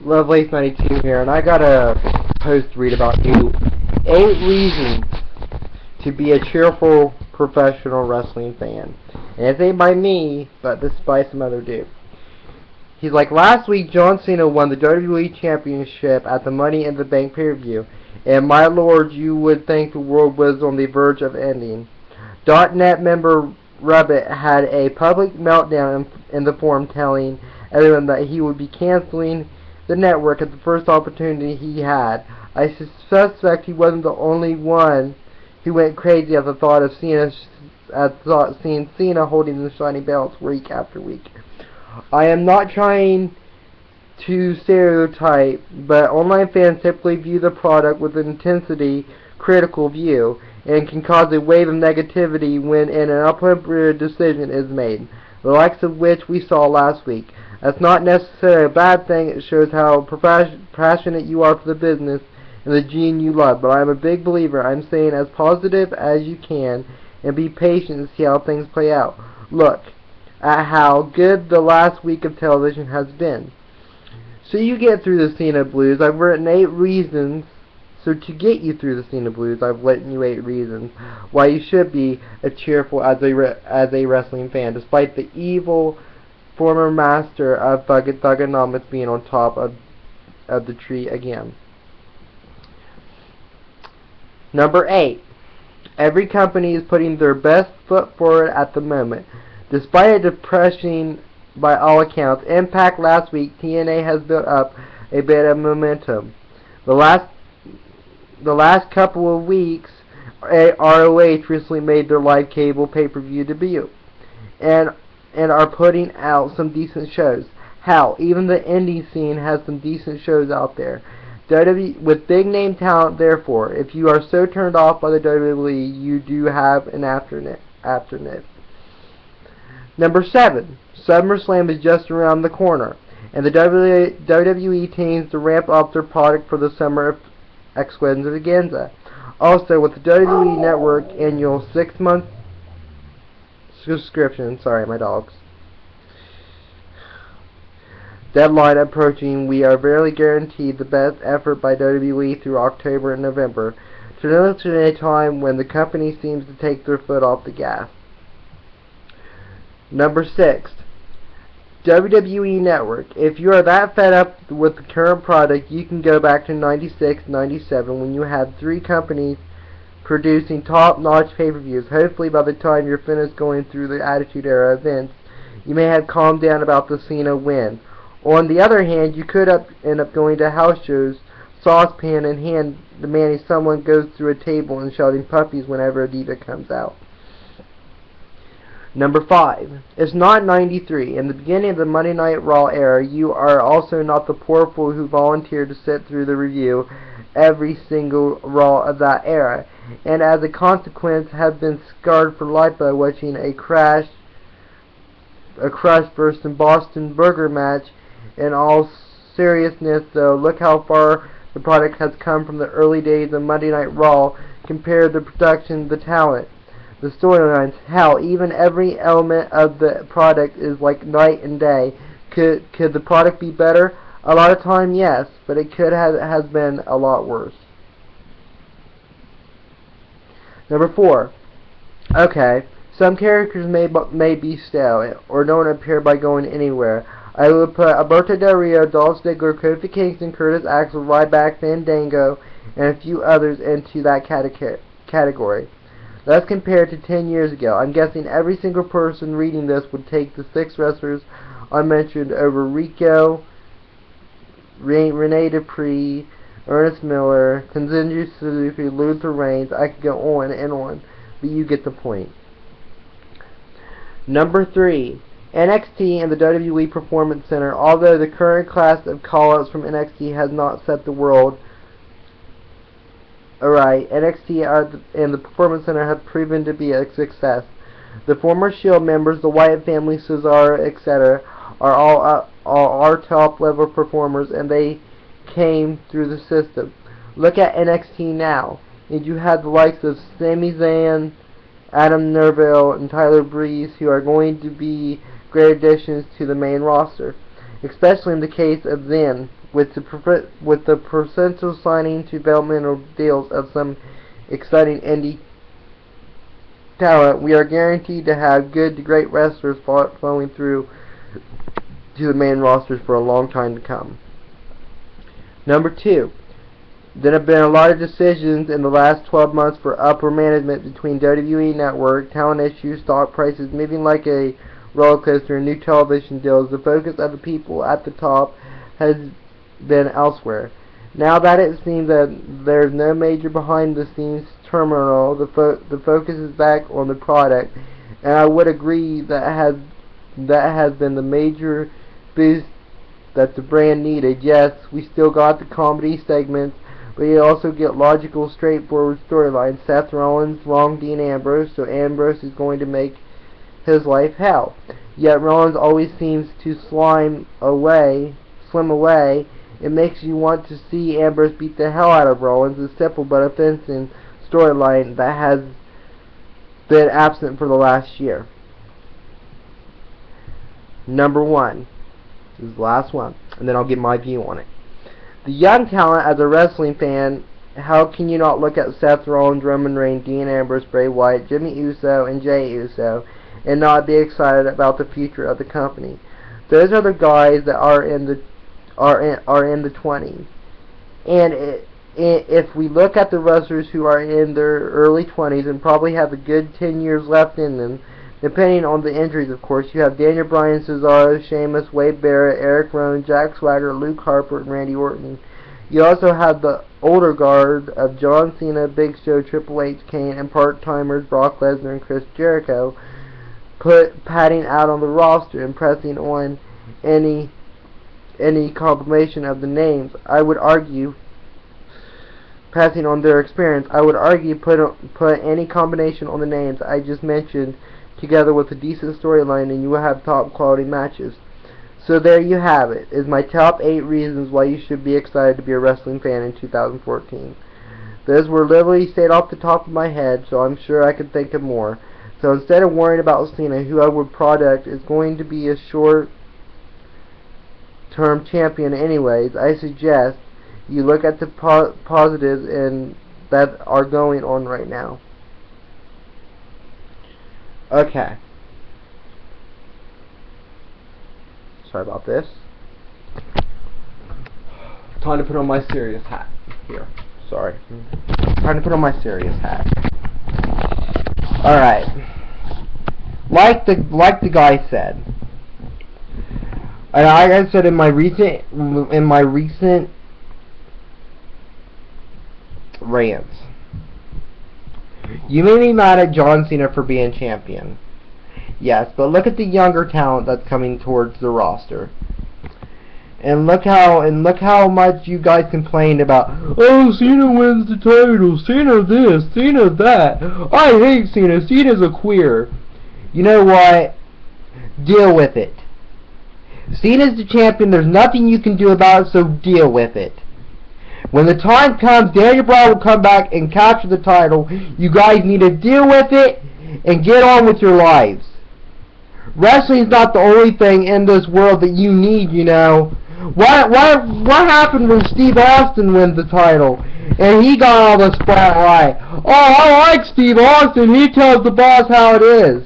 Lovelace92 here, and I got a post to read about you. 8 reasons to be a cheerful professional wrestling fan. And it's ain't by me, but this is by some other dude. He's like, last week John Cena won the WWE Championship at the Money in the Bank pay-per-view, and my lord, you would think the world was on the verge of ending. .net member Rubbit had a public meltdown in the forum telling everyone that he would be canceling the network at the first opportunity he had. I suspect he wasn't the only one who went crazy at the thought of seeing Cena holding the shiny belts week after week. I am not trying to stereotype, but online fans typically view the product with an intensity critical view, and can cause a wave of negativity when an inappropriate decision is made, the likes of which we saw last week. That's not necessarily a bad thing. It shows how passionate you are for the business and the gene you love. But I'm a big believer. I'm saying as positive as you can and be patient and see how things play out. Look at how good the last week of television has been. So you get through the Cena blues. I've written 8 reasons. So to get you through the Cena blues, I've written you 8 reasons why you should be a cheerful as a wrestling fan, despite the evil former master of Thugonomics being on top of the tree again. Number 8. Every company is putting their best foot forward at the moment. Despite a depression by all accounts, Impact last week, TNA has built up a bit of momentum. The last couple of weeks, ROH recently made their live cable pay-per-view debut, and are putting out some decent shows. Hell, even the indie scene has some decent shows out there. WWE with big name talent. Therefore, if you are so turned off by the WWE, you do have an afternoon. Number 7. SummerSlam is just around the corner, and the WWE teams to ramp up their product for the summer extravaganza. Also, with the WWE Network annual 6-month subscription, sorry, my dogs, deadline approaching, we are barely guaranteed the best effort by WWE through October and November, to a time when the company seems to take their foot off the gas. Number 6. WWE Network. If you are that fed up with the current product, you can go back to 96, 97 when you had 3 companies producing top-notch pay-per-views. Hopefully by the time you're finished going through the Attitude Era events, you may have calmed down about the Cena win. On the other hand, you could end up going to house shows, saucepan in hand, demanding someone goes through a table and shouting puppies whenever a diva comes out. Number 5. It's not 93. In the beginning of the Monday Night Raw era, you are also not the poor fool who volunteered to sit through the review every single Raw of that era, and as a consequence have been scarred for life by watching a Crush versus Boston Burger match. In all seriousness, though, look how far the product has come from the early days of Monday Night Raw. Compare the production, the talent, the storylines, hell, even every element of the product is like night and day. Could the product be better? A lot of time, yes, but it has been a lot worse. Number 4. Okay, some characters may be stale or don't appear by going anywhere. I would put Alberto Del Rio, Dolph Ziggler, Kofi Kingston, Curtis Axel, Ryback, Fandango, and a few others into that category. Let's compare to 10 years ago. I'm guessing every single person reading this would take the 6 wrestlers I mentioned over Rico, Rene Dupree, Ernest Miller, Kazuchika Suzuki, Luther Reigns. I could go on and on, but you get the point. Number 3. NXT and the WWE Performance Center. Although the current class of call-ups from NXT has not set the world aright, NXT and the Performance Center have proven to be a success. The former Shield members, the Wyatt family, Cesaro, etc., are all our top-level performers, and they came through the system. Look at NXT now, and you have the likes of Sami Zayn, Adam Neville, and Tyler Breeze, who are going to be great additions to the main roster, especially in the case of Zayn. with the potential signing to developmental deals of some exciting indie talent, we are guaranteed to have good to great wrestlers flowing through to the main rosters for a long time to come. Number 2. There have been a lot of decisions in the last 12 months for upper management between WWE Network, talent issues, stock prices moving like a roller coaster, and new television deals. The focus of the people at the top has been elsewhere. Now that it seems that there's no major behind-the-scenes turmoil, the focus is back on the product, and I would agree that has been the major boost that the brand needed. Yes, we still got the comedy segments, but you also get logical, straightforward storylines. Seth Rollins wronged Dean Ambrose, so Ambrose is going to make his life hell. Yet Rollins always seems to slim away. It makes you want to see Ambrose beat the hell out of Rollins, a simple but offensive storyline that has been absent for the last year. Number 1. This is the last one, and then I'll give my view on it. The young talent, as a wrestling fan, how can you not look at Seth Rollins, Roman Reigns, Dean Ambrose, Bray Wyatt, Jimmy Uso, and Jey Uso, and not be excited about the future of the company? Those are the guys that are in the 20s, and if we look at the wrestlers who are in their early 20s and probably have a good 10 years left in them, depending on the injuries, of course, you have Daniel Bryan, Cesaro, Sheamus, Wade Barrett, Eric Rowan, Jack Swagger, Luke Harper, and Randy Orton. You also have the older guard of John Cena, Big Show, Triple H, Kane, and part-timers Brock Lesnar and Chris Jericho, padding out on the roster and pressing on any combination of the names. I would argue, passing on their experience, I would argue put any combination on the names I just mentioned together with a decent storyline, and you will have top quality matches. So there you have it. Is my top 8 reasons why you should be excited to be a wrestling fan in 2014. Those were literally stayed off the top of my head, so I'm sure I could think of more. So instead of worrying about Cena, whoever product is going to be a short-term champion anyways, I suggest you look at the positives that are going on right now. Okay. Sorry about this. Time to put on my serious hat. Here. Sorry. Time to put on my serious hat. Alright. Like the guy said. And like I said in my recent rants. You may be mad at John Cena for being champion. Yes, but look at the younger talent that's coming towards the roster. And look how much you guys complained about, oh, Cena wins the title, Cena this, Cena that. I hate Cena, Cena's a queer. You know what? Deal with it. Cena's the champion, there's nothing you can do about it, so deal with it. When the time comes, Daniel Bryan will come back and capture the title. You guys need to deal with it and get on with your lives. Wrestling's not the only thing in this world that you need, you know. What happened when Steve Austin wins the title and he got all the spotlight? Oh, I like Steve Austin. He tells the boss how it is.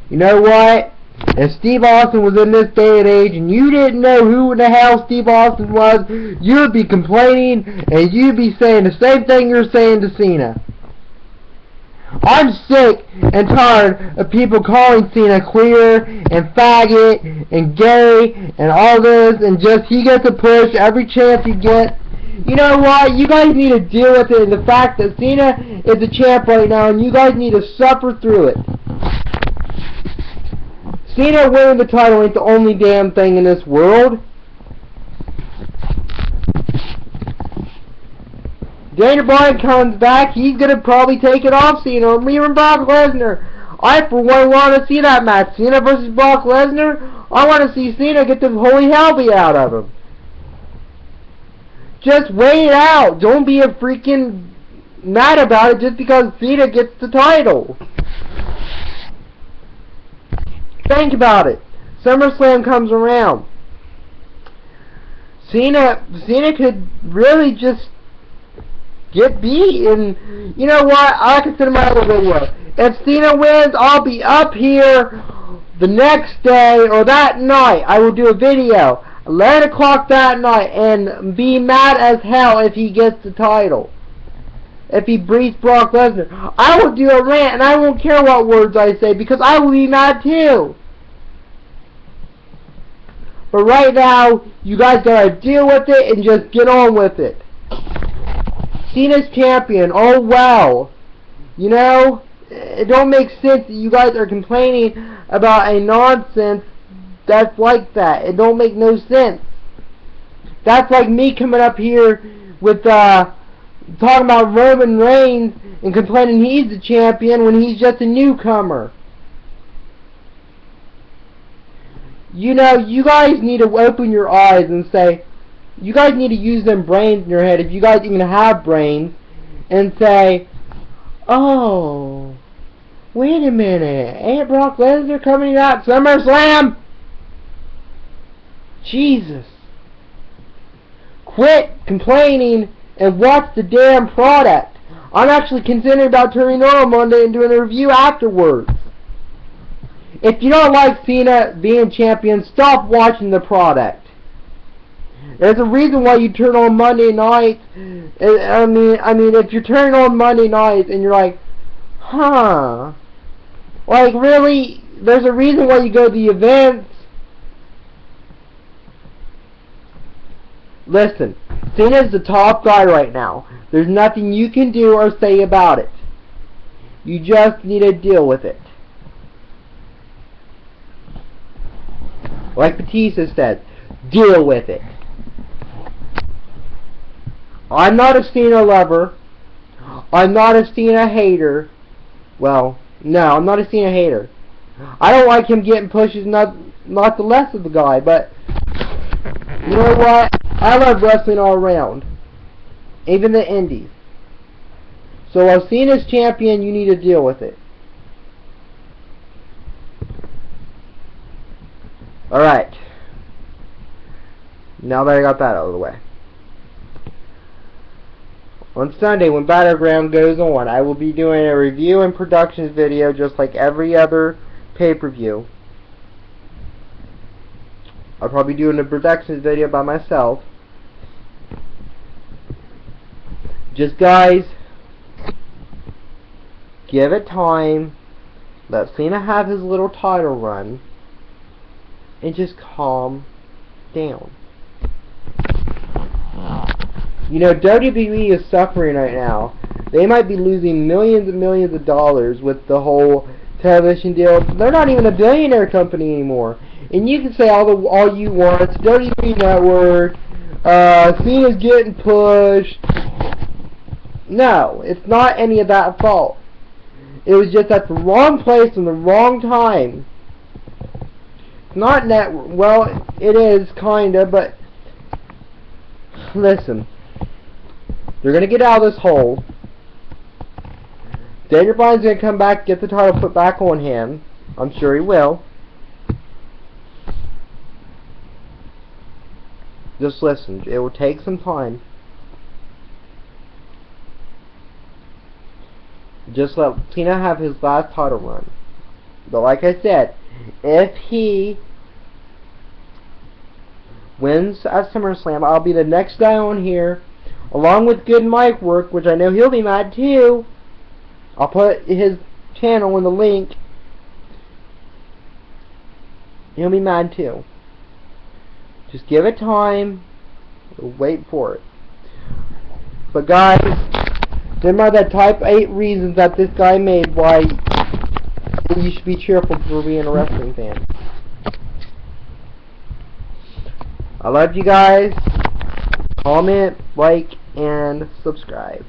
You know what? If Steve Austin was in this day and age and you didn't know who in the hell Steve Austin was, you'd be complaining and you'd be saying the same thing you're saying to Cena. I'm sick and tired of people calling Cena queer and faggot and gay and all this, and just he gets a push every chance he gets. You know what? You guys need to deal with it, and the fact that Cena is the champ right now, and you guys need to suffer through it. Cena winning the title ain't the only damn thing in this world. Daniel Bryan comes back, he's going to probably take it off Cena, or even Brock Lesnar. I, for one, want to see that match. Cena versus Brock Lesnar. I want to see Cena get the holy hell beat out of him. Just wait it out. Don't be a freaking mad about it just because Cena gets the title. Think about it. SummerSlam comes around. Cena could really just get beat, and you know what? I consider my other video. If Cena wins, I'll be up here the next day or that night. I will do a video 11 o'clock that night and be mad as hell if he gets the title. If he beats Brock Lesnar, I will do a rant, and I won't care what words I say because I will be mad too. But right now, you guys gotta deal with it and just get on with it. Cena's champion. Oh well. You know, it don't make sense that you guys are complaining about a nonsense that's like that. It don't make no sense. That's like me coming up here with talking about Roman Reigns and complaining he's the champion when he's just a newcomer. You know, you guys need to open your eyes and say, you guys need to use them brains in your head, if you guys even have brains, and say, oh, wait a minute, ain't Brock Lesnar coming out SummerSlam? Jesus. Quit complaining and watch the damn product. I'm actually considering about turning on Monday and doing a review afterwards. If you don't like Cena being champion, stop watching the product. There's a reason why you turn on Monday nights. I mean, if you're turning on Monday nights and you're like, huh, like really, there's a reason why you go to the events. Listen, Cena's the top guy right now. There's nothing you can do or say about it. You just need to deal with it. Like Batista said, deal with it. I'm not a Cena lover. I'm not a Cena hater. Well, no, I'm not a Cena hater. I don't like him getting pushes, not the less of the guy, but you know what? I love wrestling all around. Even the indies. So while Cena's champion, you need to deal with it. Alright. Now that I got that out of the way. On Sunday, when Battleground goes on, I will be doing a review and productions video just like every other pay-per-view. I'll probably be doing a productions video by myself. Just guys, give it time. Let Cena have his little title run. And just calm down. You know, WWE is suffering right now. They might be losing millions and millions of dollars with the whole television deal. They're not even a billionaire company anymore. And you can say all you want. It's WWE Network. Cena's getting pushed. No, it's not any of that fault. It was just at the wrong place and the wrong time. Not network. Well, it is kinda, but listen. They're gonna get out of this hole. Daniel Bryan's gonna come back, get the title put back on him. I'm sure he will. Just listen. It will take some time. Just let Cena have his last title run. But like I said, if he wins at SummerSlam, I'll be the next guy on here, along with good mic work, which I know he'll be mad too. I'll put his channel in the link. He'll be mad too. Just give it time. Wait for it. But guys, them are the type 8 reasons that this guy made why you should be cheerful for being a wrestling fan. I love you guys. Comment, like, and subscribe.